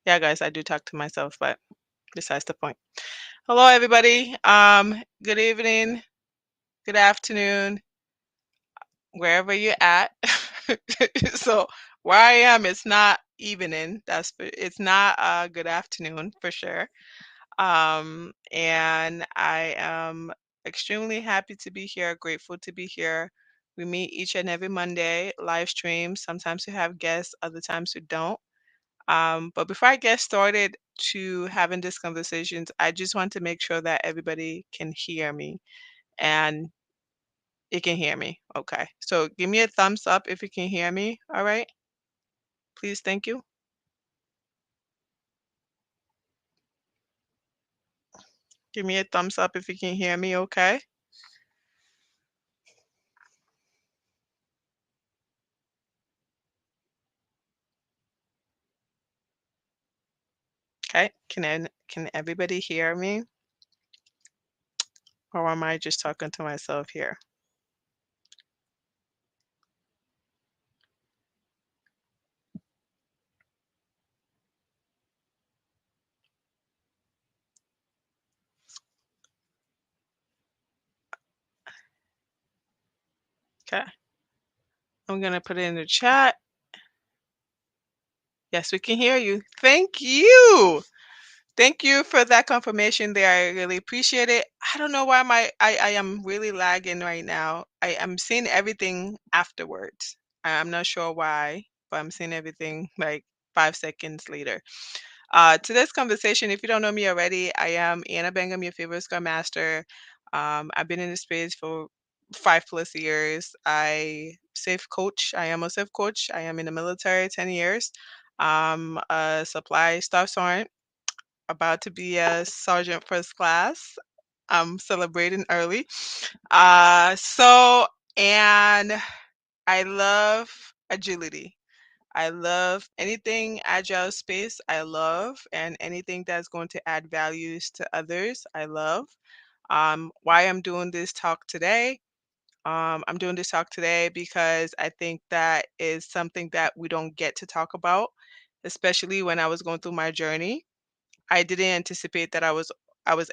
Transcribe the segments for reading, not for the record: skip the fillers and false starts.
Yeah, guys, I do talk to myself, but besides the point. Hello, everybody. Good evening, good afternoon, wherever you're at. So where I am, it's not evening. It's not good afternoon for sure. And I am extremely happy to be here, grateful to be here. We meet each and every Monday, live stream. Sometimes we have guests, other times we don't. But before I get started to having these conversations, I just want to make sure that everybody can hear me and you can hear me. Okay. So give me a thumbs up if you can hear me. All right. Please. Thank you. Give me a thumbs up if you can hear me. Okay. Okay. Can everybody hear me? Or am I just talking to myself here? Okay. I'm going to put it in the chat. Yes, we can hear you. Thank you. Thank you for that confirmation there. I really appreciate it. I don't know why I am really lagging right now. I'm seeing everything afterwards. I'm not sure why, but I'm seeing everything like 5 seconds later. Today's conversation, if you don't know me already, I am Anna Bingham, your favorite Scrum Master. I've been in this space for 5 plus years. I am a safe coach. I am in the military 10 years. A supply staff sergeant, about to be a sergeant first class. I'm celebrating early. And I love agility. I love anything agile space. I love, and anything that's going to add values to others. I love. Why I'm doing this talk today. I'm doing this talk today because I think that is something that we don't get to talk about, especially when I was going through my journey. I didn't anticipate that I was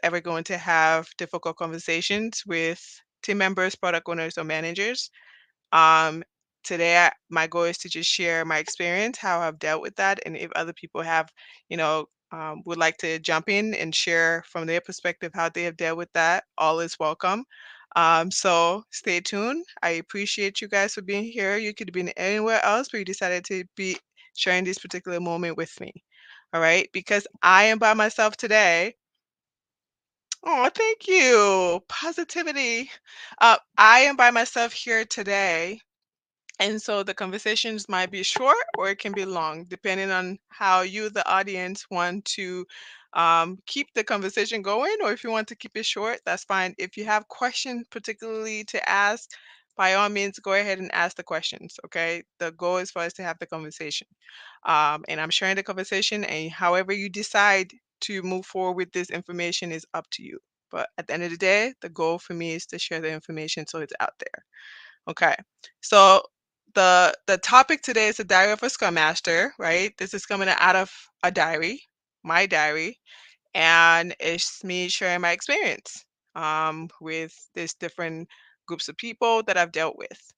ever going to have difficult conversations with team members, product owners, or managers. Um, my goal is to just share my experience, how I've dealt with that, and if other people would like to jump in and share from their perspective how they have dealt with that, all is welcome. So stay tuned. I appreciate you guys for being here. You could have been anywhere else, but you decided to be sharing this particular moment with me. All right, because I am by myself today. Oh, thank you. Positivity. I am by myself here today, and so the conversations might be short or it can be long, depending on how you, the audience, want to keep the conversation going, or if you want to keep it short, that's fine. If you have questions particularly to ask, by all means, go ahead and ask the questions. Okay. The goal is for us to have the conversation. And I'm sharing the conversation, and however you decide to move forward with this information is up to you. But at the end of the day, the goal for me is to share the information so it's out there. Okay. So the topic today is the diary of a scrum master, right? This is coming out of a diary, my diary, and it's me sharing my experience with these different groups of people that I've dealt with.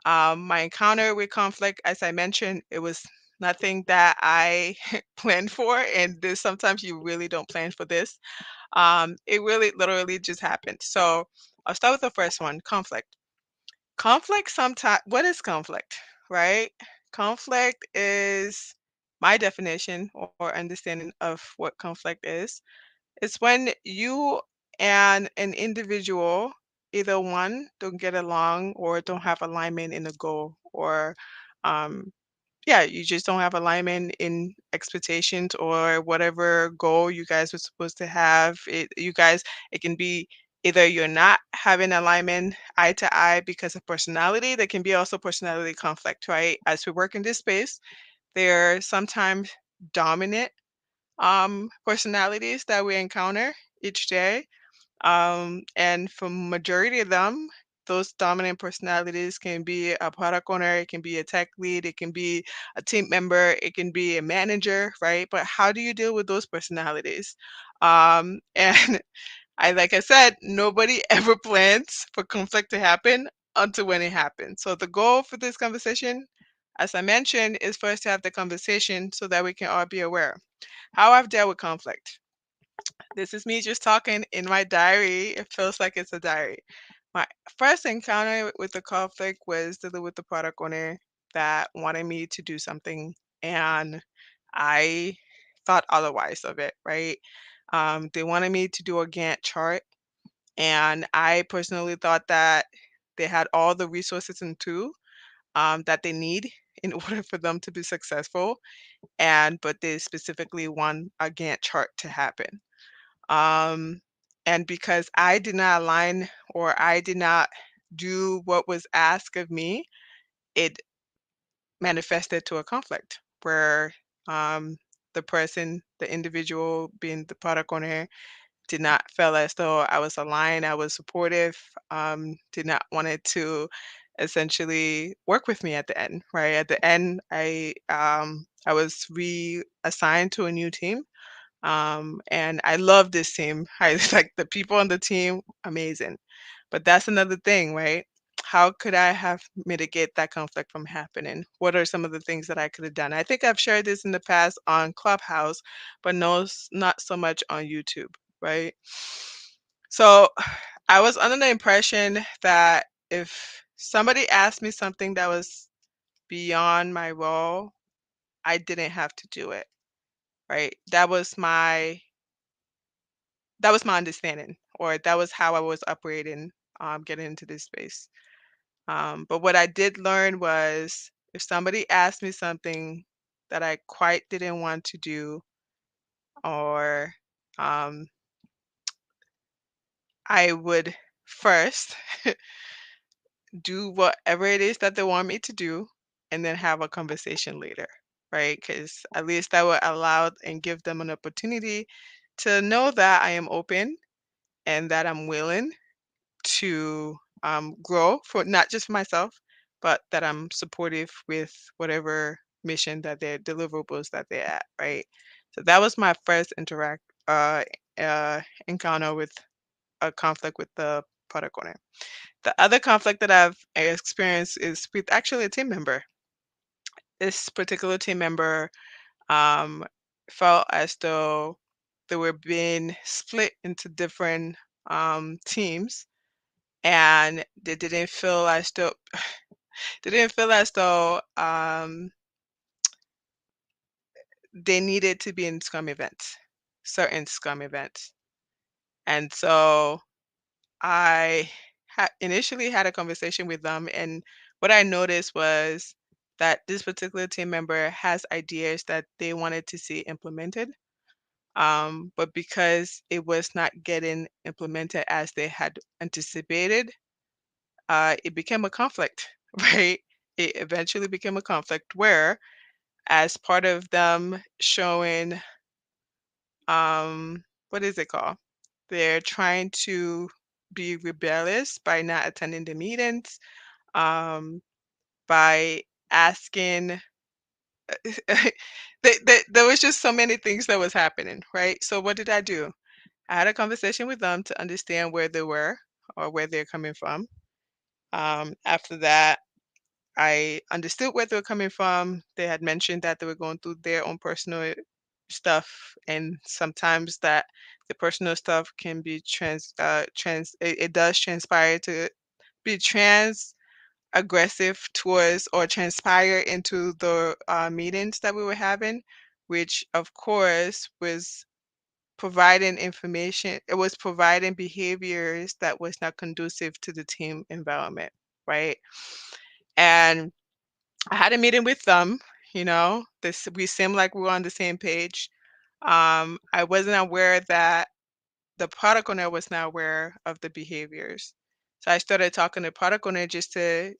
My encounter with conflict, as I mentioned, it was nothing that I planned for, and this sometimes you really don't plan for this. It really literally just happened. So I'll start with the first one, conflict. Conflict sometimes, what is conflict, right? Conflict is my definition or understanding of what conflict is. It's when you and an individual, either one, don't get along or don't have alignment in a goal, or um, yeah, you just don't have alignment in expectations or whatever goal you guys were supposed to have. It can be either you're not having alignment eye to eye because of personality. There can be also personality conflict, right? As we work in this space, there are sometimes dominant personalities that we encounter each day. And for majority of them, those dominant personalities can be a product owner, it can be a tech lead, it can be a team member, it can be a manager, right? But how do you deal with those personalities? And like I said, nobody ever plans for conflict to happen until when it happens. So the goal for this conversation, as I mentioned, is for us to have the conversation so that we can all be aware. How I've dealt with conflict. This is me just talking in my diary. It feels like it's a diary. My first encounter with the conflict was dealing with the product owner that wanted me to do something, and I thought otherwise of it, right? They wanted me to do a Gantt chart, and I personally thought that they had all the resources and tools that they need in order for them to be successful, and but they specifically want a Gantt chart to happen. Um, and because I did not align or I did not do what was asked of me, it manifested to a conflict where the person, the individual being the product owner, did not feel as though I was aligned, I was supportive, did not wanted to essentially work with me at the end, right? At the end, I was reassigned to a new team, and I love this team. I like the people on the team, amazing. But that's another thing, right? How could I have mitigate that conflict from happening? What are some of the things that I could have done? I think I've shared this in the past on Clubhouse, but no, not so much on YouTube, right? So I was under the impression that if somebody asked me something that was beyond my role, I didn't have to do it, right? That was my understanding, or that was how I was operating, getting into this space. But what I did learn was if somebody asked me something that I quite didn't want to do, or um, I would first do whatever it is that they want me to do and then have a conversation later, right? Because at least that would allow and give them an opportunity to know that I am open and that I'm willing to grow for not just for myself, but that I'm supportive with whatever mission that they're deliverables that they're at, right? So that was my first uh, encounter with a conflict with the product owner. The other conflict that I've experienced is with actually a team member. This particular team member um, felt as though they were being split into different teams, and they didn't feel as though they needed to be in Scrum events, certain Scrum events. And so I initially had a conversation with them, and what I noticed was that this particular team member has ideas that they wanted to see implemented. But because it was not getting implemented as they had anticipated, it became a conflict, right? It eventually became a conflict where, as part of them showing, what is it called? They're trying to be rebellious by not attending the meetings, um, by asking. There was just so many things that was happening, right? So what did I do? I had a conversation with them to understand where they were or where they're coming from. After that, I understood where they were coming from. They had mentioned that they were going through their own personal stuff, and sometimes that the personal stuff can be it does transpire to be trans aggressive towards or transpire into the meetings that we were having, which of course was providing information. It was providing behaviors that was not conducive to the team environment, right? And I had a meeting with them, this we seemed like we were on the same page. I wasn't aware that the product owner was not aware of the behaviors. So I started talking to product owner just to,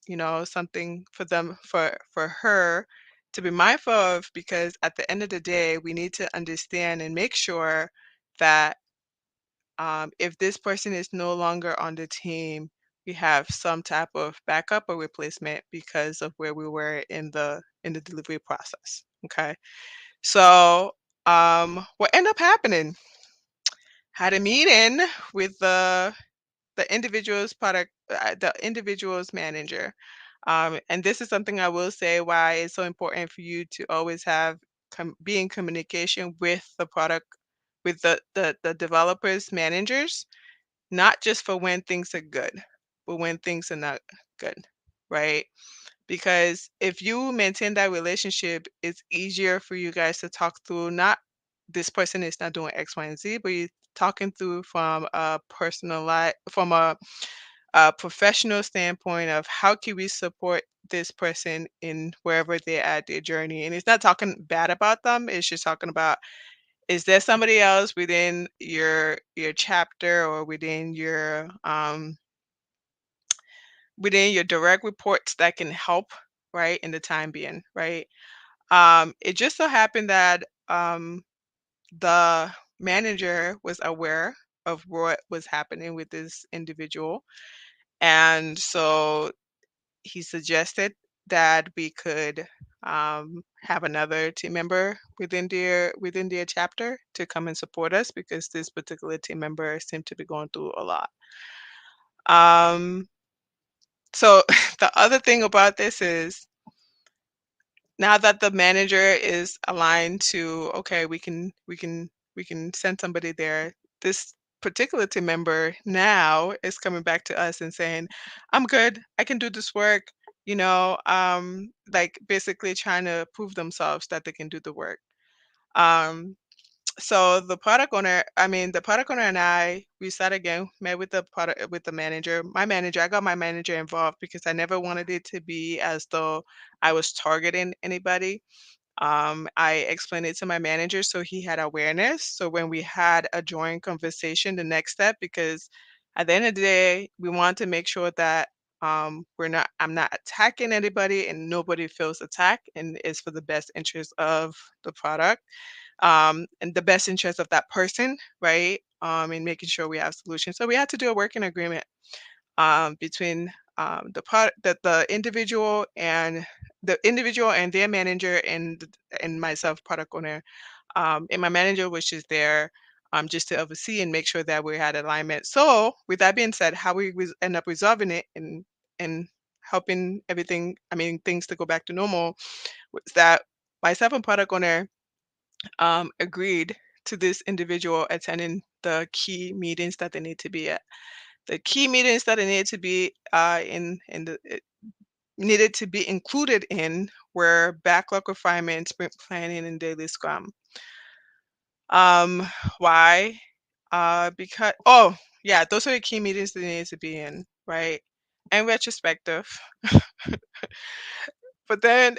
something for them for her to be mindful of, because at the end of the day, we need to understand and make sure that if this person is no longer on the team, we have some type of backup or replacement because of where we were in the delivery process. Okay. So what ended up happening? Had a meeting with the individual's manager. And this is something I will say why it's so important for you to always be in communication with the product, with the developers managers, not just for when things are good, but when things are not good, right? Because if you maintain that relationship, it's easier for you guys to talk through, not this person is not doing X, Y, and Z, but you're talking through from a from a professional standpoint of how can we support this person in wherever they're at their journey. And it's not talking bad about them, it's just talking about, is there somebody else within your chapter or within your direct reports that can help, right, in the time being, right? It just so happened that the manager was aware of what was happening with this individual. And so he suggested that we could have another team member within their chapter to come and support us because this particular team member seemed to be going through a lot. Um, so the other thing about this is now that the manager is aligned to, okay, we can send somebody there, this particular team member now is coming back to us and saying, I'm good, I can do this work, like basically trying to prove themselves that they can do the work. um so the product owner and we sat again, met with the manager. I got my manager involved because I never wanted it to be as though I was targeting anybody. I explained it to my manager so he had awareness. So when we had a joint conversation, the next step, because at the end of the day, we want to make sure that I'm not attacking anybody and nobody feels attacked, and it's for the best interest of the product, and the best interest of that person, right? And making sure we have solutions. So we had to do a working agreement between the individual and their manager and myself, product owner. And my manager was just there just to oversee and make sure that we had alignment. So with that being said, how we end up resolving it and helping things to go back to normal was that myself and product owner agreed to this individual attending the key meetings that they need to be at. The key meetings that they needed to be needed to be included in were backlog refinement, sprint planning, and daily scrum. Um, why? Because yeah, those are the key meetings that they needed to be in, right? And retrospective. But then,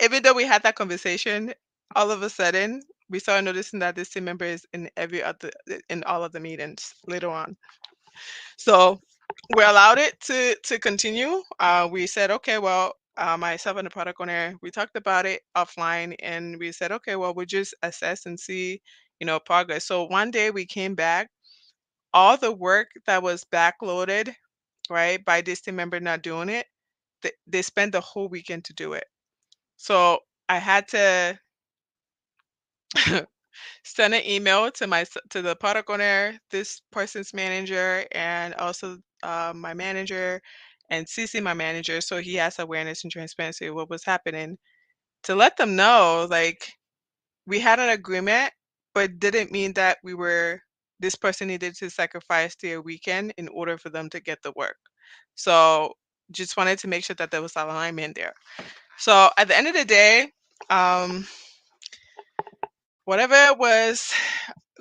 even though we had that conversation, all of a sudden we started noticing that this team member is in all of the meetings later on. So we allowed it to continue. We said, okay, well, myself and the product owner, we talked about it offline, and we said, okay, well, we'll just assess and see, progress. So one day we came back, all the work that was backloaded, right, by this team member not doing it, they spent the whole weekend to do it. So I had to send an email to the product owner, this person's manager, and also my manager, and CC my manager, so he has awareness and transparency of what was happening, to let them know, like, we had an agreement, but didn't mean that this person needed to sacrifice their weekend in order for them to get the work. So just wanted to make sure that there was alignment there. So at the end of the day, um, whatever was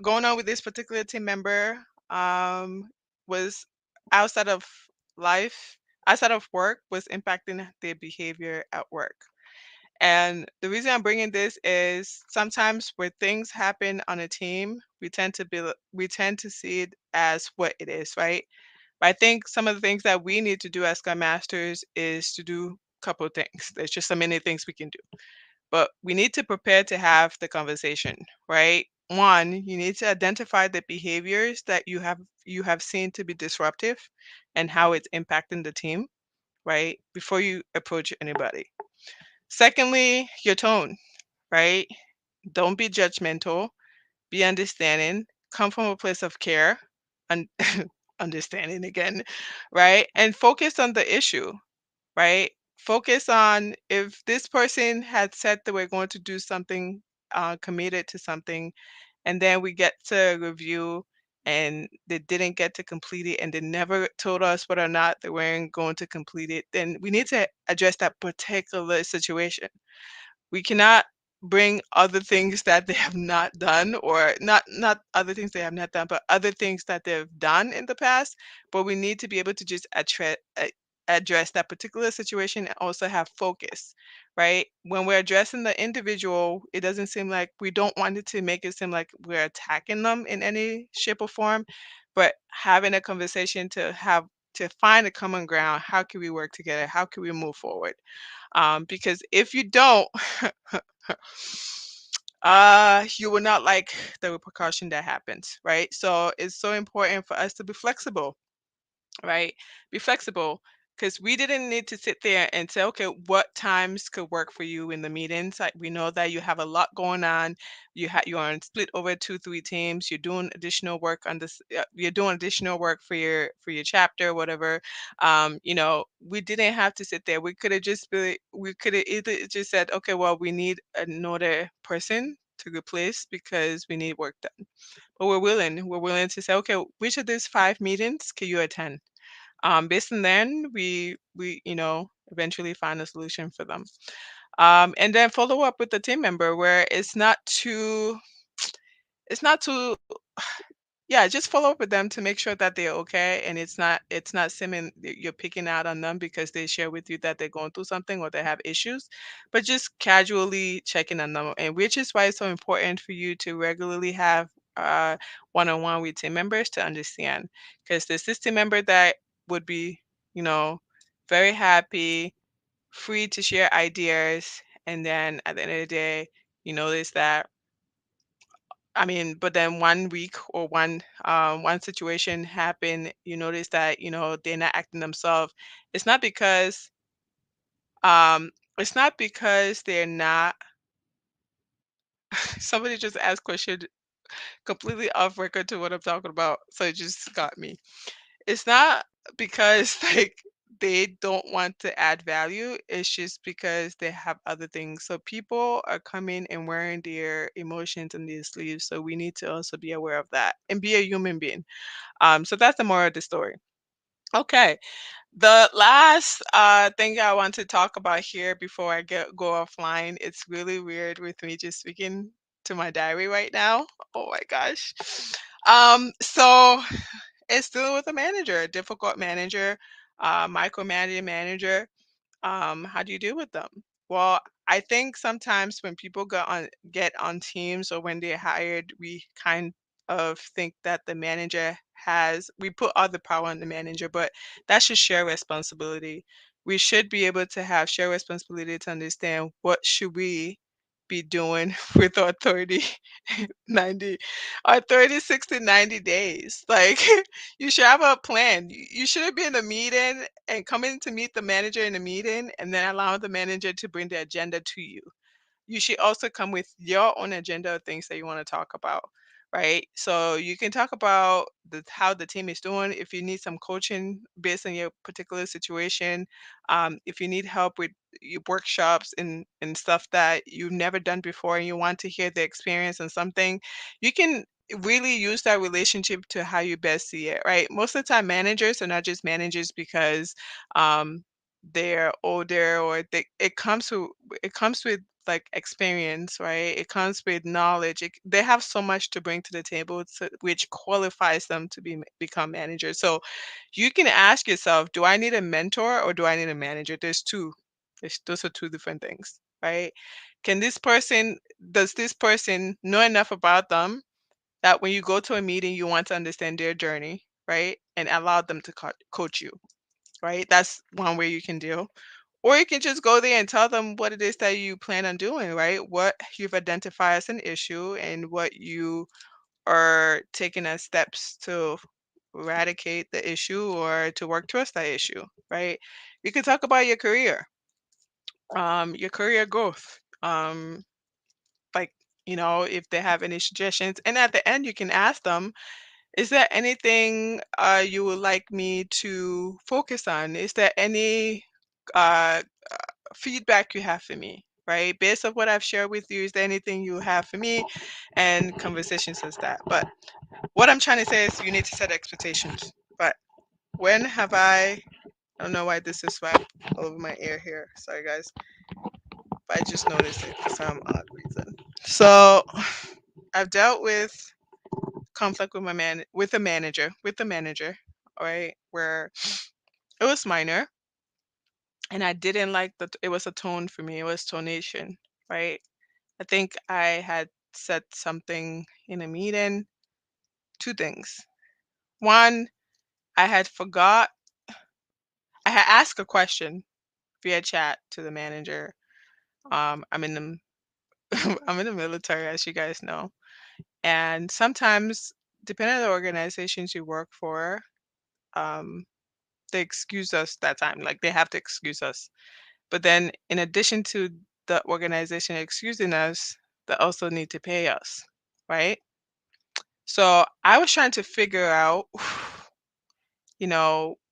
going on with this particular team member was outside of life, outside of work, was impacting their behavior at work. And the reason I'm bringing this is sometimes where things happen on a team, we tend to see it as what it is, right? But I think some of the things that we need to do as Scrum Masters is to do a couple of things. There's just so many things we can do, but we need to prepare to have the conversation, right? One, you need to identify the behaviors that you have seen to be disruptive. and how it's impacting the team, right? Before you approach anybody. Secondly, your tone, right? Don't be judgmental, be understanding, come from a place of care, and understanding again, right? And focus on the issue, right? Focus on if this person had said that we're going to do something, committed to something, and then we get to review and they didn't get to complete it and they never told us whether or not they weren't going to complete it, then we need to address that particular situation. We cannot bring other things that they have not done, or not other things they have not done, but other things that they've done in the past. But we need to be able to just address that particular situation and also have focus, right? When we're addressing the individual, it doesn't seem like we don't want it to make it seem like we're attacking them in any shape or form, but having a conversation to find a common ground. How can we work together? How can we move forward? Because if you don't, you will not like the repercussion that happens, right? So it's so important for us to be flexible, right? Be flexible, because we didn't need to sit there and say, okay, what times could work for you in the meetings? Like, we know that you have a lot going on. You're on split over two, three teams. You're doing additional work on this. You're doing additional work for your chapter, whatever. We didn't have to sit there. We could have either just said, okay, well, we need another person to replace because we need work done. But we're willing to say, okay, which of these five meetings can you attend? Based on then we eventually find a solution for them. And then follow up with the team member where it's not too yeah, just follow up with them to make sure that they're okay, and it's not seeming that you're picking out on them because they share with you that they're going through something or they have issues, but just casually checking on them. And which is why it's so important for you to regularly have uh, one-on-one with team members to understand, because the system member that would be, you know, very happy, free to share ideas, and then at the end of the day, you notice that but then one week or one situation happened, you notice that, they're not acting themselves. It's not because um it's not because they're not somebody just asked question completely off record to what I'm talking about. So it just got me. It's not because like they don't want to add value. It's just because they have other things. So people are coming and wearing their emotions in their sleeves. So we need to also be aware of that and be a human being. So that's the moral of the story. Okay. The last thing I want to talk about here before I go offline, it's really weird with me just speaking to my diary right now. Oh my gosh. So it's dealing with a manager, a difficult manager, micromanaging manager. How do you deal with them? Well, I think sometimes when people get on teams or when they're hired, we kind of think that the manager we put all the power on the manager, but that's just share responsibility. We should be able to have share responsibility to understand what should we be doing with our 30, 90, or 30, 60, 90 days. Like, you should have a plan. You shouldn't be in a meeting and coming to meet the manager in a meeting and then allow the manager to bring the agenda to you. You should also come with your own agenda of things that you want to talk about, right? So you can talk about how the team is doing. If you need some coaching based on your particular situation, if you need help with your workshops and stuff that you've never done before and you want to hear the experience on something, you can really use that relationship to how you best see it, right? Most of the time, managers are not just managers because um, they're older, or it comes with like experience, right? It comes with knowledge. They have so much to bring to the table, which qualifies them to become managers. So you can ask yourself, do I need a mentor or do I need a manager? Those are two different things, right? Does this person know enough about them that when you go to a meeting, you want to understand their journey, right? And allow them to coach you, right? That's one way you can deal. Or you can just go there and tell them what it is that you plan on doing, right? What you've identified as an issue and what you are taking as steps to eradicate the issue or to work towards that issue, right? You could talk about your career growth. Like, if they have any suggestions. And at the end, you can ask them, is there anything you would like me to focus on? Is there any uh, feedback you have for me? Right? Based on what I've shared with you, is there anything you have for me? And conversations as that. But what I'm trying to say is you need to set expectations. But when have I don't know why this is swept all over my ear here. Sorry, guys. But I just noticed it for some odd reason. So I've dealt with conflict with with the manager, all right, where it was minor, and I didn't like it was a tone for me. It was tonation, right? I think I had said something in a meeting, two things. One, I had forgot I had asked a question via chat to the manager. I'm in the I'm in the military, as you guys know. And sometimes, depending on the organizations you work for, um, they excuse us that time. Like they have to excuse us. But then, in addition to the organization excusing us, they also need to pay us, right? So I was trying to figure out,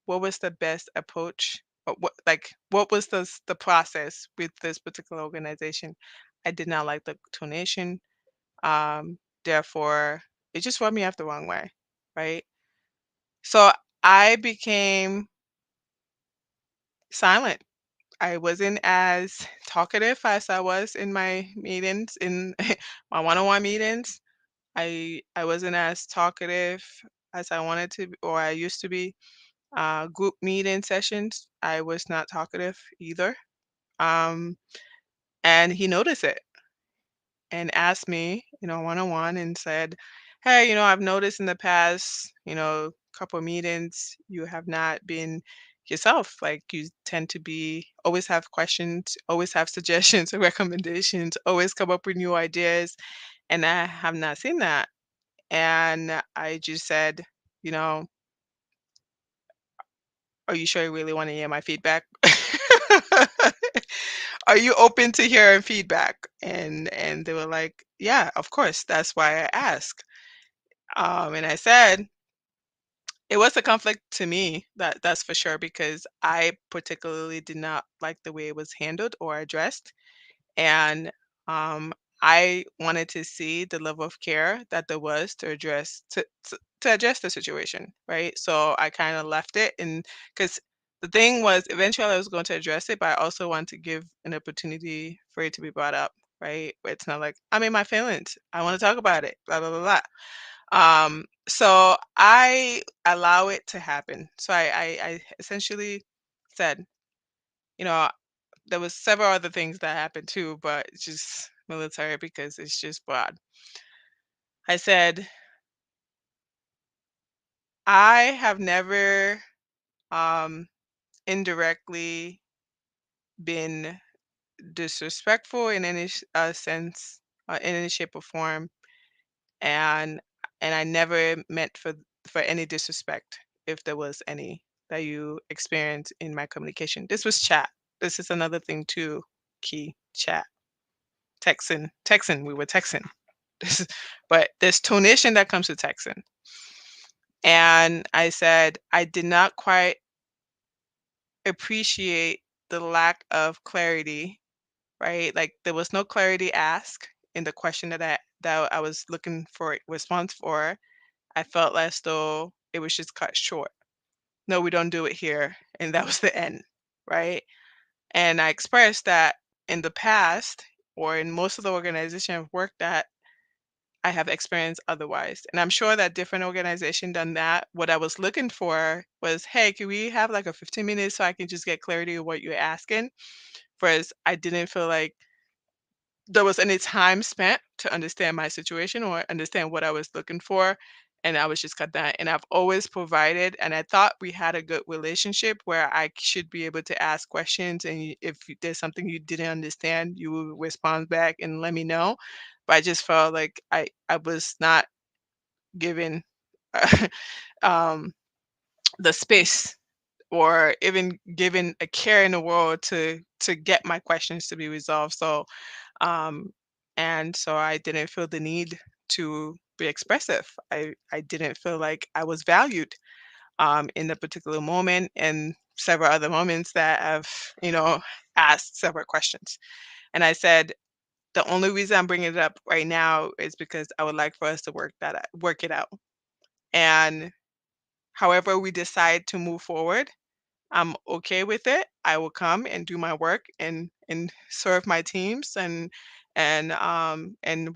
what was the best approach, or what was the process with this particular organization. I did not like the tonation. Therefore, it just rubbed me off the wrong way, right? So I became silent. I wasn't as talkative as I was in my meetings, in my one-on-one meetings. I wasn't as talkative as I wanted to or I used to be. Group meeting sessions, I was not talkative either. Um, and he noticed it and asked me, one-on-one and said, "Hey, I've noticed in the past, couple of meetings, you have not been yourself. Like you tend to be always have questions, always have suggestions or recommendations, always come up with new ideas, and I have not seen that." And I just said, you know, "Are you sure you really want to hear my feedback?" Are you open to hearing feedback? And they were like, yeah, of course. That's why I ask. And I said, it was a conflict to me, that's for sure, because I particularly did not like the way it was handled or addressed. And I wanted to see the level of care that there was to address the situation, right? So I kind of left it, and because the thing was, eventually I was going to address it, but I also want to give an opportunity for it to be brought up, right? Where it's not like I'm in my feelings, I want to talk about it, blah blah blah blah. So I allow it to happen. So I essentially said, you know, there was several other things that happened too, but it's just military because it's just broad. I said, I have never um, indirectly been disrespectful in any sense, in any shape or form, and I never meant for any disrespect, if there was any that you experienced in my communication. This was chat. This is another thing too. Key chat, texting. We were texting. This is, but there's tonation that comes with texting. And I said, I did not quite appreciate the lack of clarity, right? Like there was no clarity asked in the question that I was looking for a response for. I felt as though it was just cut short. No, we don't do it here. And that was the end, right? And I expressed that in the past or in most of the organization I've worked at, I have experienced otherwise. And I'm sure that different organization done that. What I was looking for was, hey, can we have like a 15 minutes so I can just get clarity of what you're asking? Whereas I didn't feel like there was any time spent to understand my situation or understand what I was looking for. And I was just cut that. And I've always provided, and I thought we had a good relationship where I should be able to ask questions. And there's something you didn't understand, you will respond back and let me know. But I just felt like I was not given um, the space or even given a care in the world to get my questions to be resolved. So um, and so I didn't feel the need to be expressive. I didn't feel like I was valued in the particular moment and several other moments that I've asked several questions. And I said the only reason I'm bringing it up right now is because I would like for us to work it out. And however we decide to move forward, I'm okay with it. I will come and do my work and serve my teams and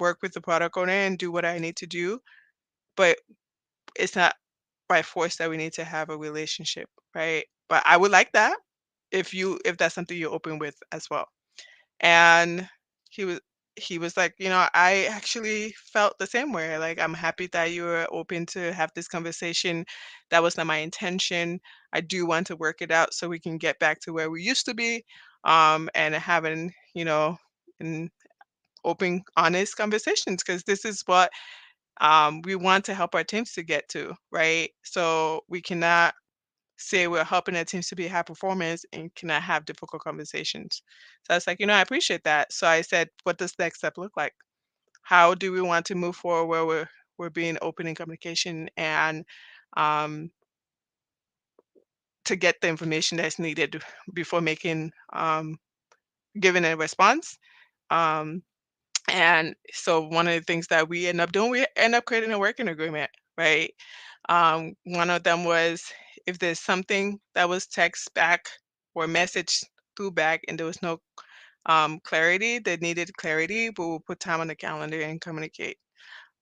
work with the product owner and do what I need to do. But it's not by force that we need to have a relationship, right? But I would like that if that's something you're open with as well. And he was he was like, I actually felt the same way. Like, I'm happy that you were open to have this conversation. That was not my intention. I do want to work it out so we can get back to where we used to be, and having, an open, honest conversations because this is what we want to help our teams to get to, right? So we cannot say we're helping our teams to be high performers and cannot have difficult conversations. So I was like, I appreciate that. So I said, what does the next step look like? How do we want to move forward where we're being open in communication and um, to get the information that's needed before making giving a response. Um, And so one of the things that we end up doing, we end up creating a working agreement, right? One of them was if there's something that was text back or message through back and there was no clarity, that needed clarity, we will put time on the calendar and communicate.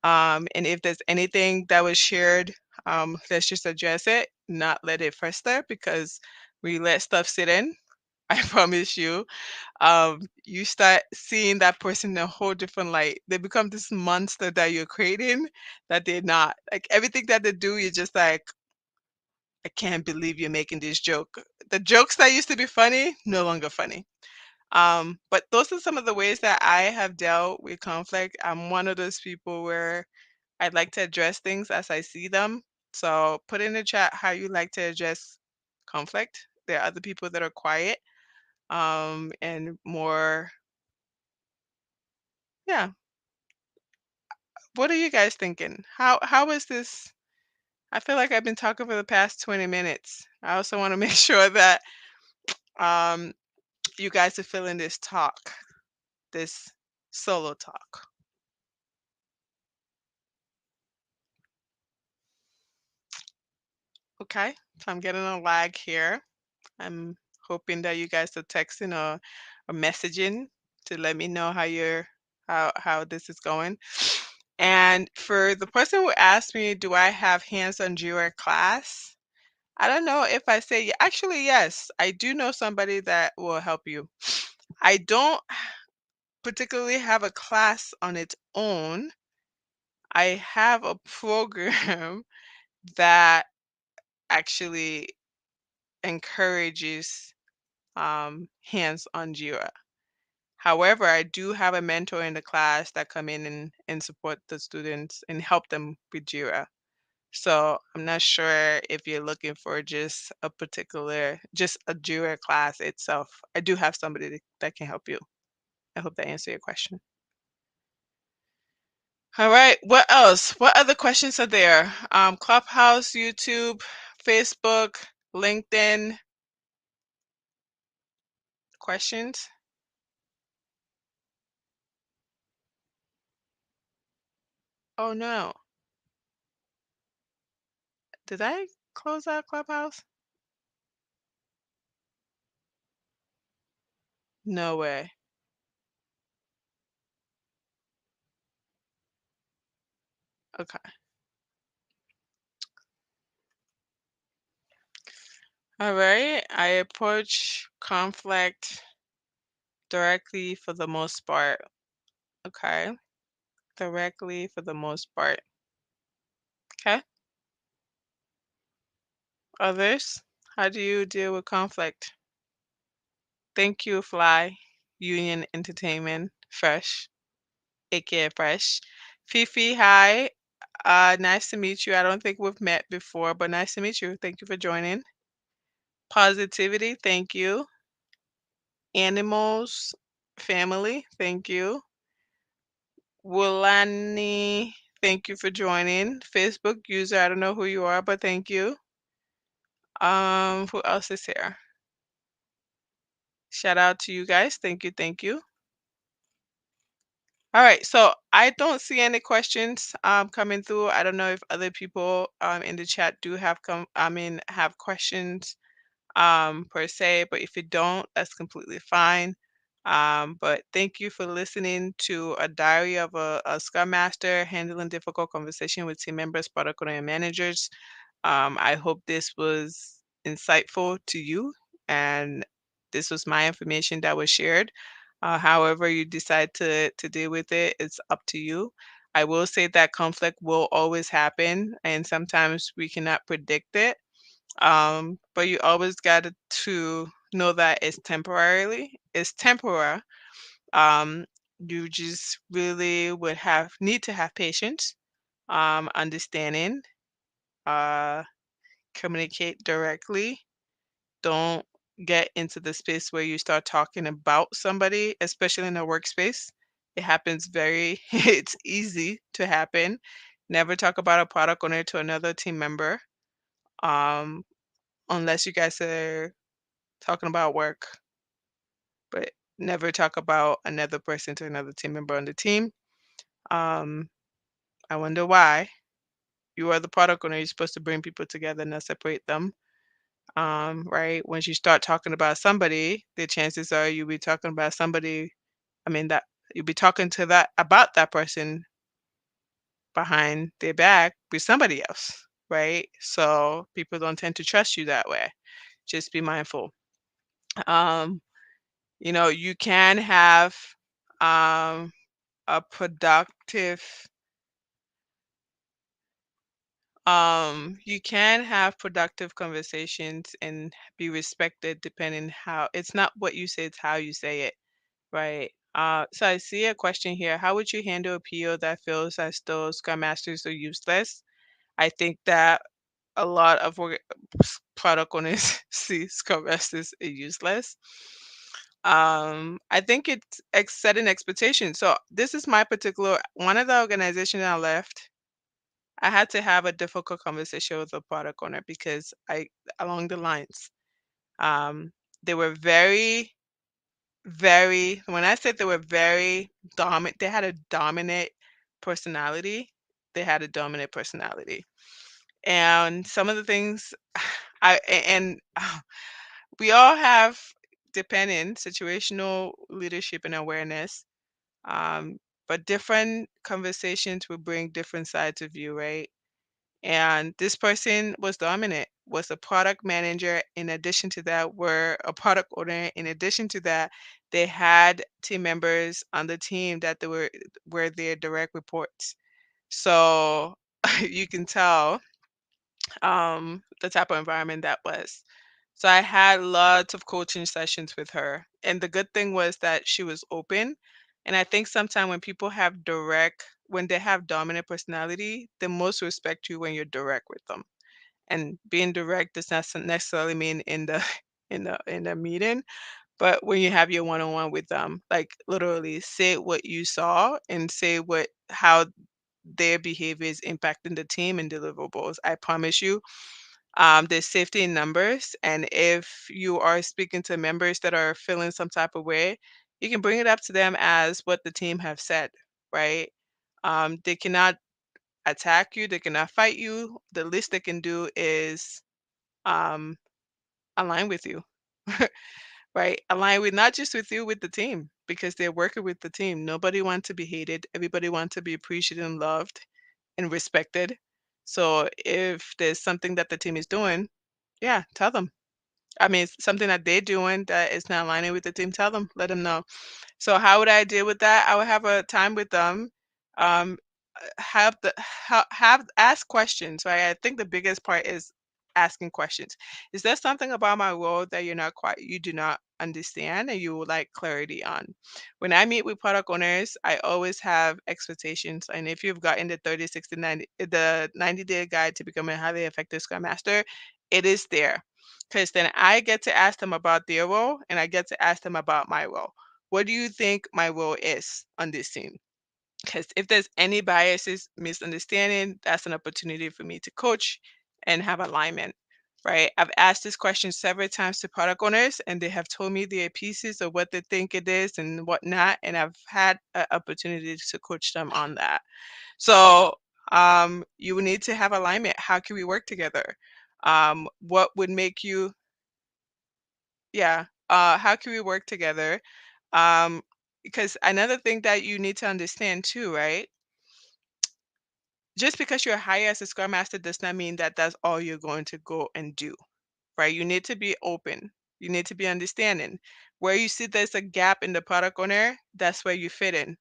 And if there's anything that was shared, let's just address it, not let it fester because we let stuff sit in. I promise you you start seeing that person in a whole different light. They become this monster that you're creating that they're not. Like everything that they do, you're just like, I can't believe you're making this joke. The jokes that used to be funny, no longer funny. But those are some of the ways that I have dealt with conflict. I'm one of those people where I like to address things as I see them. So put in the chat how you like to address conflict. There are other people that are quiet and more, yeah. What are you guys thinking? How is this? I feel like I've been talking for the past 20 minutes. I also want to make sure that um you guys are feeling this talk, this solo talk. Okay? So I'm getting a lag here. I'm hoping that you guys are texting or messaging to let me know how this is going. And for the person who asked me, do I have hands-on Jira class? I don't know if I say actually, yes, I do know somebody that will help you. I don't particularly have a class on its own. I have a program that actually encourages hands-on Jira. However, I do have a mentor in the class that come in and support the students and help them with Jira. So I'm not sure if you're looking for just a Jira class itself. I do have somebody that can help you. I hope that answered your question. All right. What else? What other questions are there? Clubhouse, YouTube, Facebook, LinkedIn questions? Oh no. Did I close out Clubhouse? No way. Okay. All right. I approach conflict directly for the most part. Okay. Directly for the most part. Okay. Others, how do you deal with conflict? Thank you, Fly, Union Entertainment, Fresh, aka Fresh. Fifi, hi. Nice to meet you. I don't think we've met before, but nice to meet you. Thank you for joining. Positivity, thank you. Animals, family, thank you. Wulani, thank you for joining. Facebook user, I don't know who you are, but thank you. Who else is here? Shout out to you guys. Thank you, thank you. All right, so I don't see any questions coming through. I don't know if other people in the chat do have questions per se, but if you don't, that's completely fine. But thank you for listening to a diary of a Scrum Master handling difficult conversation with team members, product owner, and managers. I hope this was insightful to you, and this was my information that was shared. However, you decide to deal with it, it's up to you. I will say that conflict will always happen, and sometimes we cannot predict it. But you always got to know that it's temporarily. It's temporary. Um, you just really would have need to have patience, understanding, uh, communicate directly. Don't get into the space where you start talking about somebody, especially in a workspace. It happens very, it's easy to happen. Never talk about a product owner to another team member, um, unless you guys are talking about work, but never talk about another person to another team member on the team. Um, I wonder why. You are the product owner. You're supposed to bring people together, not separate them. Right? Once you start talking about somebody, the chances are you'll be talking about somebody. That you'll be talking to that about that person behind their back with somebody else, right? So people don't tend to trust you that way. Just be mindful. Um, you can have um, a productive conversations and be respected depending how it's not what you say, it's how you say it, right? So I see a question here. How would you handle a PO that feels as though Scrum Masters are useless? I think that a lot of product owners see Scrum Masters are useless. I think it's setting expectations. So this is my particular one of the organizations I left. I had to have a difficult conversation with the product owner because along the lines, um, they were very, very, when I said they were very dominant, they had a dominant personality. They had a dominant personality. And some of the things and we all have, depending, situational leadership and awareness. Um, but different conversations will bring different sides of you, right? And this person was dominant, was a product manager. In addition to that, were a product owner. In addition to that, they had team members on the team that they were their direct reports. So you can tell the type of environment that was. So I had lots of coaching sessions with her. And the good thing was that she was open. And I think sometimes when they have dominant personality, they most respect you when you're direct with them. And being direct does not necessarily mean in the in the meeting, but when you have your one-on-one with them, like literally say what you saw and say what how their behavior is impacting the team and deliverables. I promise you, there's safety in numbers. And if you are speaking to members that are feeling some type of way, you can bring it up to them as what the team have said, right? They cannot attack you, they cannot fight you. The least they can do is um, align with you, right? Align with not just with you, with the team, because they're working with the team. Nobody wants to be hated. Everybody wants to be appreciated and loved and respected. So if there's something that the team is doing, yeah, tell them. It's something that they're doing that is not aligning with the team, tell them, let them know. So how would I deal with that? I would have a time with them, have the have ask questions, right? I think the biggest part is asking questions. Is there something about my role that you do not understand and you would like clarity on? When I meet with product owners, I always have expectations. And if you've gotten the 30, 60, 90, the 90-day guide to become a highly effective Scrum Master, it is there. Because then I get to ask them about their role and I get to ask them about my role. What do you think my role is on this team? Because if there's any biases, misunderstanding, that's an opportunity for me to coach and have alignment, right? I've asked this question several times to product owners, and they have told me their pieces of what they think it is and whatnot, and I've had an opportunity to coach them on that. So you will need to have alignment. How can we work together? What would make you, yeah, how can we work together? Um, because another thing that you need to understand too, right? Just because you're hired as a scrum master does not mean that that's all you're going to go and do, right? You need to be open. You need to be understanding. Where you see there's a gap in the product owner, that's where you fit in.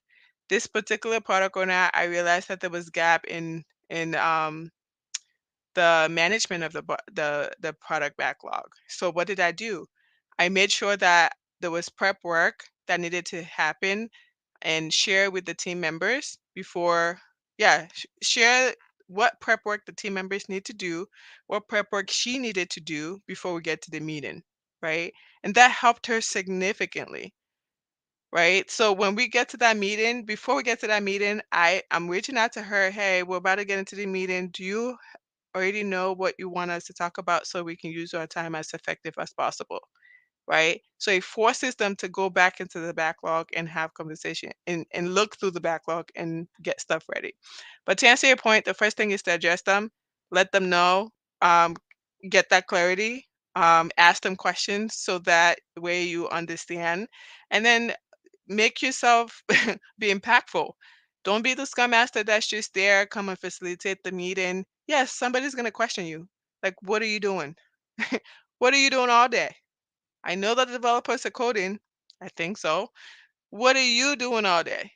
This particular product owner, I realized that there was gap in the management of the product backlog. So what did I do? I made sure that there was prep work that needed to happen and share with the team members before, yeah, share what prep work the team members need to do, what prep work she needed to do before we get to the meeting, right? And that helped her significantly, right? So when we get to that meeting, before we get to that meeting, I'm reaching out to her, hey, we're about to get into the meeting. Do you already know what you want us to talk about so we can use our time as effective as possible? Right? So it forces them to go back into the backlog and have conversation and look through the backlog and get stuff ready. But to answer your point, the first thing is to address them, let them know, um, get that clarity, ask them questions so that way you understand, and then make yourself be impactful. Don't be the scrum master that's just there, come and facilitate the meeting. Yes, somebody's gonna question you. Like, what are you doing? What are you doing all day? I know that the developers are coding. I think so. What are you doing all day?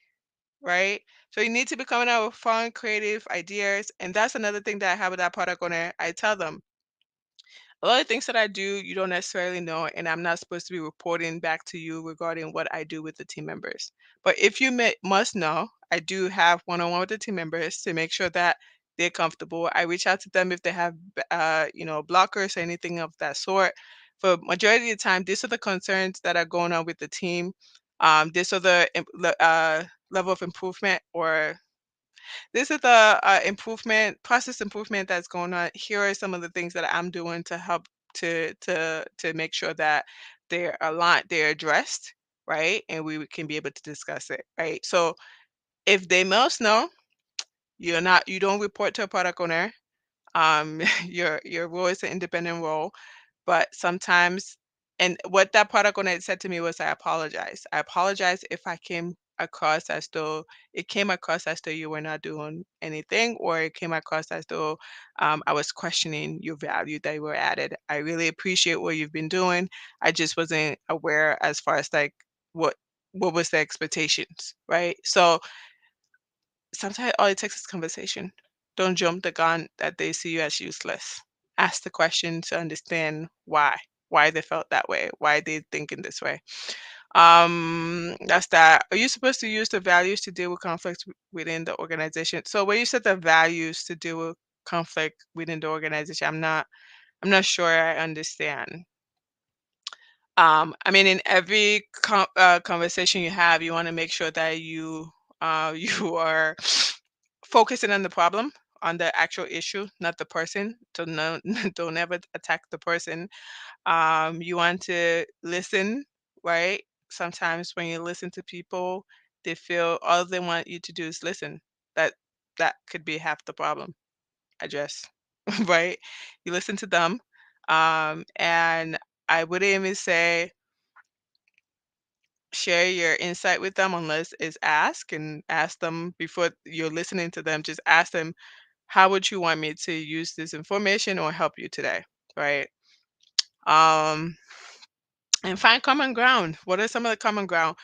Right? So you need to be coming out with fun, creative ideas. And that's another thing that I have with that product owner. I tell them a lot of things that I do, you don't necessarily know, and I'm not supposed to be reporting back to you regarding what I do with the team members. But if you must know, I do have one-on-one with the team members to make sure that they're comfortable. I reach out to them if they have, blockers or anything of that sort. For majority of the time, these are the concerns that are going on with the team. These are the level of improvement or this is the process improvement that's going on. Here are some of the things that I'm doing to help to make sure that they're aligned, they're addressed, right? And we can be able to discuss it, right? So if they must know, you don't report to a product owner. Your role is an independent role, but sometimes, and what that product owner had said to me was, "I apologize. I apologize if I came across as though you were not doing anything, or it came across as though I was questioning your value that you were added. I really appreciate what you've been doing. I just wasn't aware as far as like what what was the expectations, right? So sometimes all it takes is conversation. Don't jump the gun that they see you as useless. Ask the question to understand why they felt that way, why they think in this way. That's that. Are you supposed to use the values to deal with conflicts within the organization? So when you said the values to deal with conflict within the organization, I'm not sure I understand. I mean, in every conversation you have, you want to make sure that you are focusing on the problem, on the actual issue, not the person. So no, don't ever attack the person. You want to listen, right? Sometimes when you listen to people, they feel all they want you to do is listen. That that could be half the problem, I guess, right? You listen to them, and I wouldn't even say share your insight with them unless it's asked, and ask them before you're listening to them. Just ask them, how would you want me to use this information or help you today, right? Um, and find common ground. What are some of the common ground?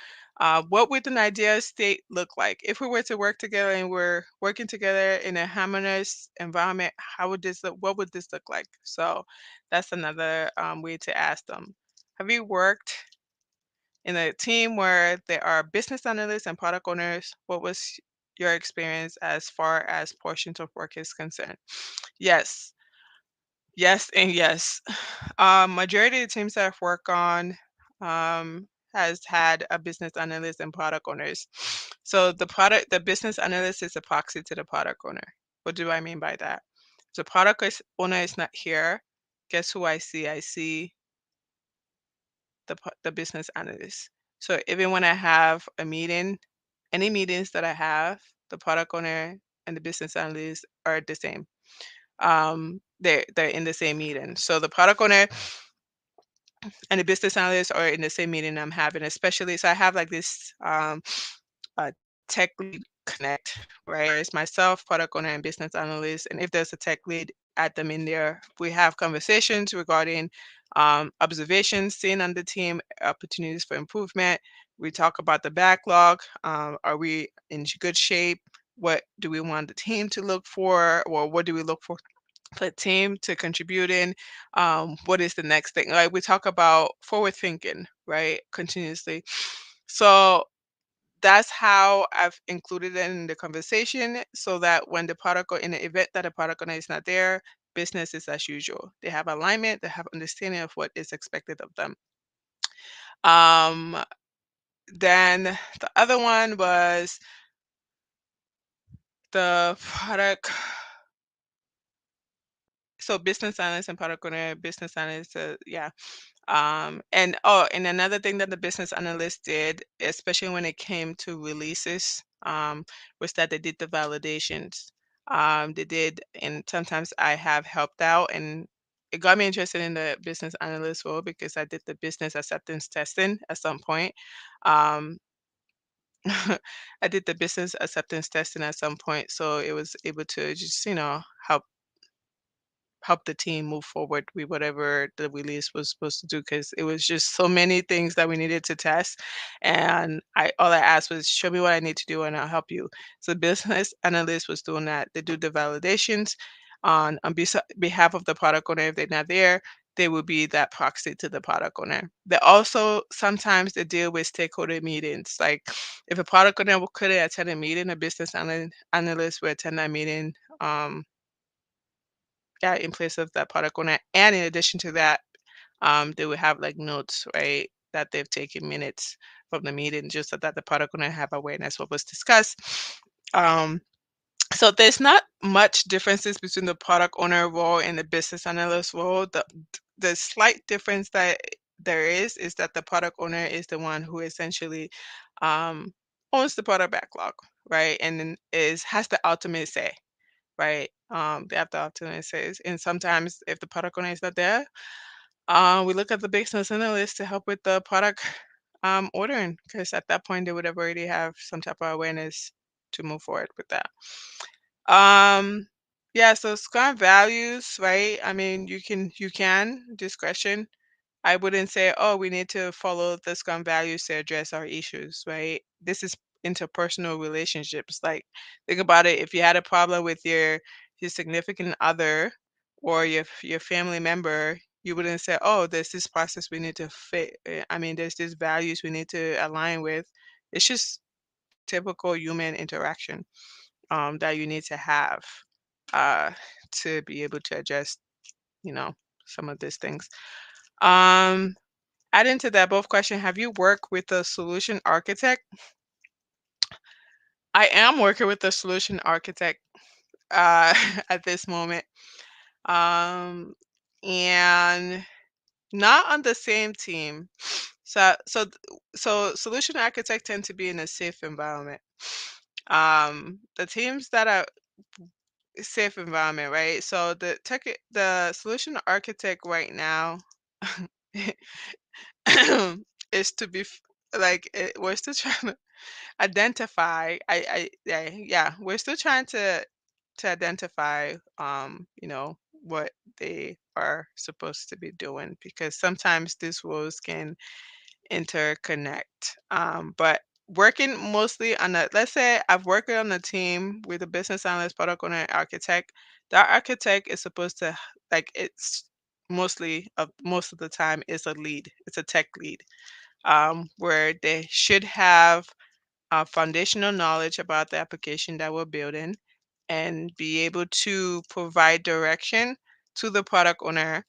What would an ideal state look like if we were to work together and we're working together in a harmonious environment? How would this look? What would this look like? So that's another way to ask them. Have you worked in a team where there are business analysts and product owners? What was your experience as far as portions of work is concerned? Yes, yes, and yes. Majority of the teams that I've worked on has had a business analyst and product owners. So the business analyst is a proxy to the product owner. What do I mean by that? The owner is not here. Guess who I see? I see the business analyst. So even when I have a meeting, any meetings that I have, the product owner and the business analyst are the same. They're in the same meeting. So the product owner and the business analyst are in the same meeting I'm having, especially so I have like this uh, tech lead connect, right? Where it's myself, product owner, and business analyst. And if there's a tech lead, add them in there. We have conversations regarding observations seen on the team, opportunities for improvement. We talk about the backlog. Are we in good shape? What do we want the team to look for, or what do we look for the team to contribute in? What is the next thing? Like we talk about forward thinking, right? Continuously. So that's how I've included it in the conversation so that when the product or in the event that the product owner is not there, business is as usual. They have alignment, they have understanding of what is expected of them. Um, then the other one was the product. So business analyst and product owner, business analyst, yeah. And another thing that the business analyst did, especially when it came to releases, was that they did the validations. They did, and sometimes I have helped out, and it got me interested in the business analyst role because I did the business acceptance testing at some point. Um, I did the business acceptance testing at some point, so it was able to just help the team move forward with whatever the release was supposed to do because it was just so many things that we needed to test. And I all I asked was show me what I need to do and I'll help you. So business analyst was doing that. They do the validations on behalf of the product owner. If they're not there, they will be that proxy to the product owner. They also sometimes they deal with stakeholder meetings. Like if a product owner couldn't attend a meeting, a analyst would attend that meeting. Yeah, in place of that product owner. And in addition to that, they would have like notes, right, that they've taken minutes from the meeting just so that the product owner have awareness what was discussed. Um, so there's not much differences between the product owner role and the business analyst role. The slight difference that there is that the product owner is the one who essentially um, owns the product backlog, right, and then is has the ultimate say, right? They have the alternatives. And sometimes if the product owner is not there, we look at the business analyst to help with the product ordering, because at that point they would have already have some type of awareness to move forward with that. Um, yeah, so Scrum values, right? I mean, you can discretion. I wouldn't say, oh, we need to follow the Scrum values to address our issues, right? This is interpersonal relationships. Like, think about it. If you had a problem with your significant other or your family member, you wouldn't say, oh, there's this process we need to fit. I mean, there's these values we need to align with. It's just typical human interaction that you need to have uh, to be able to address, you know, some of these things. Um, Adding to that both question, have you worked with a solution architect? I am working with a solution architect at this moment. Um, and not on the same team. So solution architect tend to be in a safe environment. The teams that are safe environment, right? So the solution architect right now is to be we're still trying to identify. Yeah, we're still trying to identify what they are supposed to be doing because sometimes these roles can interconnect. But working mostly on a, let's say I've worked on a team with a business analyst, product owner, and architect. That architect is supposed to like it's most of the time is a lead. It's a tech lead, where they should have foundational knowledge about the application that we're building and be able to provide direction to the product owner,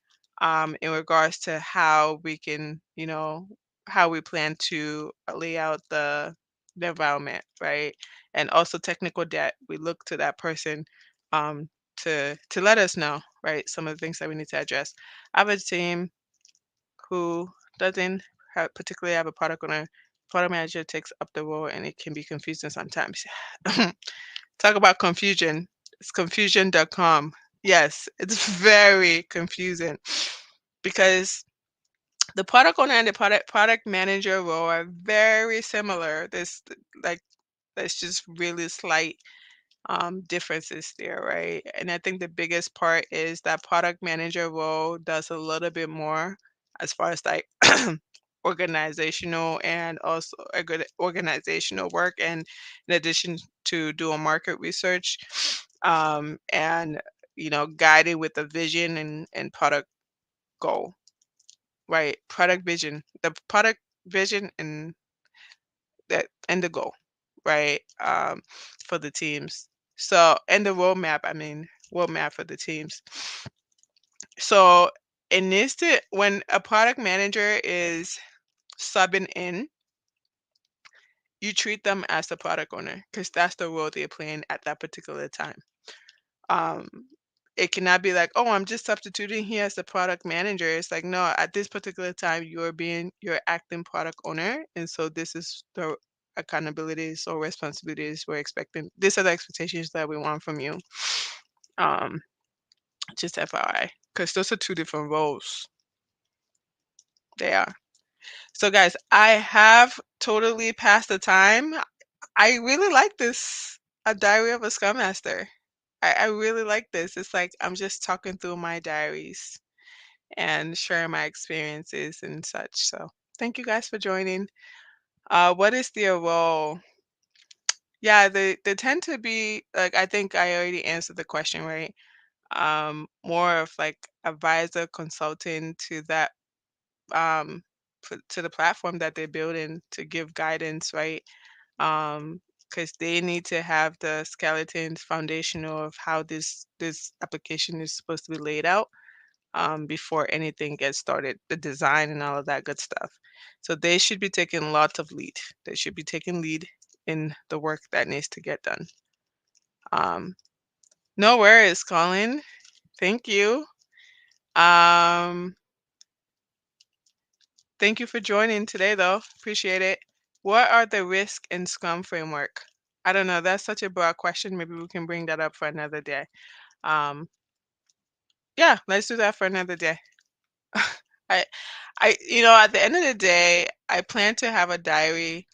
in regards to how we can, how we plan to lay out the environment, right? And also technical debt. We look to that person, to let us know, right? Some of the things that we need to address. I have a team who doesn't particularly have a product owner. Product manager takes up the role, and it can be confusing sometimes. Talk about confusion. It's confusion.com. Yes, it's very confusing because the product owner and the product manager role are very similar. Like there's just really slight differences there, right? And I think the biggest part is that product manager role does a little bit more as far as like organizational and also a good organizational work, and in addition to doing market research, and guiding with the vision and product goal, right? Product vision, the product vision and the goal, right? For the teams. So, and the roadmap, I mean, roadmap for the teams. So it needs to, when a product manager is subbing in, you treat them as the product owner because that's the role they're playing at that particular time. Um, it cannot be like, oh, I'm just substituting here as the product manager. It's like, no, at this particular time, you're acting product owner. And so this is the accountabilities or responsibilities we're expecting. These are the expectations that we want from you. Um, just FYI, because those are two different roles. They are. So, guys, I have totally passed the time. I really like this, A Diary of a Scrum Master. I really like this. It's like I'm just talking through my diaries and sharing my experiences and such. So thank you guys for joining. What is their role? Yeah, they tend to be like, I think I already answered the question, right? More of like advisor consulting to that, to the platform that they're building to give guidance, right? Because they need to have the skeletons foundational of how this application is supposed to be laid out, before anything gets started, the design and all of that good stuff. So they should be taking lots of lead. They should be taking lead in the work that needs to get done. Um, no worries, Colin. Thank you. Um, Thank you for joining today, though. Appreciate it. What are the risks in Scrum framework? I don't know. That's such a broad question. Maybe we can bring that up for another day. Um, yeah, let's do that for another day. I, at the end of the day, I plan to have a diary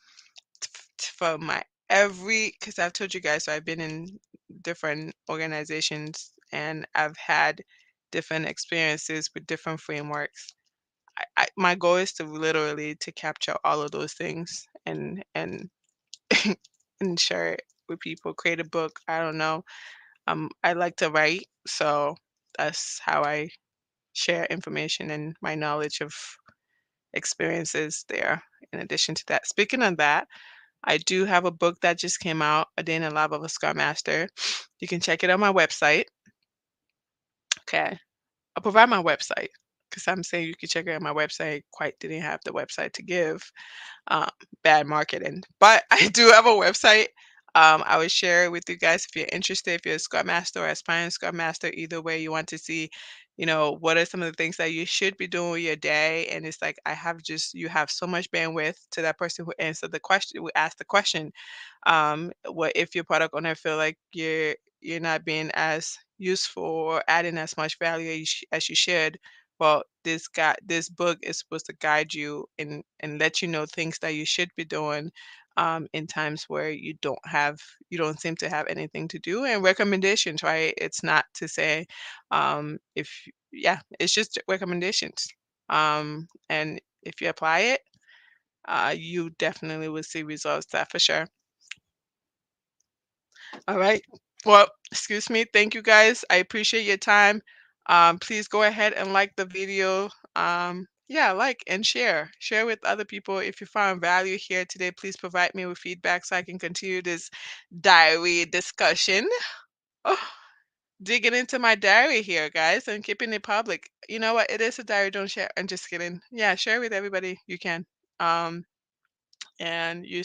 for my every, because I've told you guys, so I've been in different organizations and I've had different experiences with different frameworks. My goal is to literally to capture all of those things and and share it with people, create a book. I don't know. I like to write, so that's how I share information and my knowledge of experiences there. In addition to that, speaking of that, I do have a book that just came out, A Day in the Life of a Scrum Master. You can check it on my website. Okay. I'll provide my website because I'm saying you can check it on my website. Quite didn't have the website to give. um, Bad marketing. But I do have a website. I would share it with you guys if you're interested, if you're a Scrum Master or aspiring Scrum Master, either way you want to see, what are some of the things that you should be doing with your day. And it's like, you have so much bandwidth to that person who answered the question, who asked the question. What if your product owner feel like you're not being as useful or adding as much value as you should? Well, this book is supposed to guide you and let you know things that you should be doing, in times where you don't seem to have anything to do, and recommendations, right? It's not to say, if yeah, it's just recommendations. And if you apply it, you definitely will see results, that for sure. All right. Well, excuse me. Thank you guys. I appreciate your time. Please go ahead and like the video. Yeah, like and share. Share with other people. If you found value here today, please provide me with feedback so I can continue this diary discussion. Oh, digging into my diary here, guys, and keeping it public. You know what? It is a diary. Don't share. I'm just kidding. Yeah, share with everybody you can. Um, and you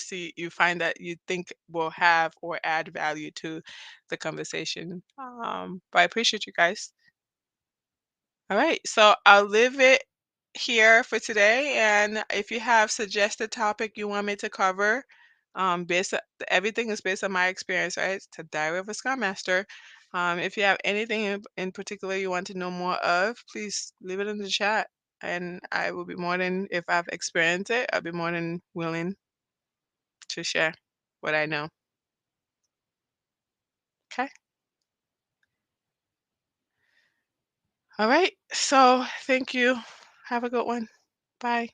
find that you think will have or add value to the conversation. But I appreciate you guys. All right, so I'll leave it here for today. And if you have suggested topic you want me to cover, based everything is based on my experience, right? It's a Diary of a Scrum Master. If you have anything in particular you want to know more of, please leave it in the chat, and I will be more than if I've experienced it, I'll be more than willing to share what I know. Okay. All right. So thank you. Have a good one. Bye.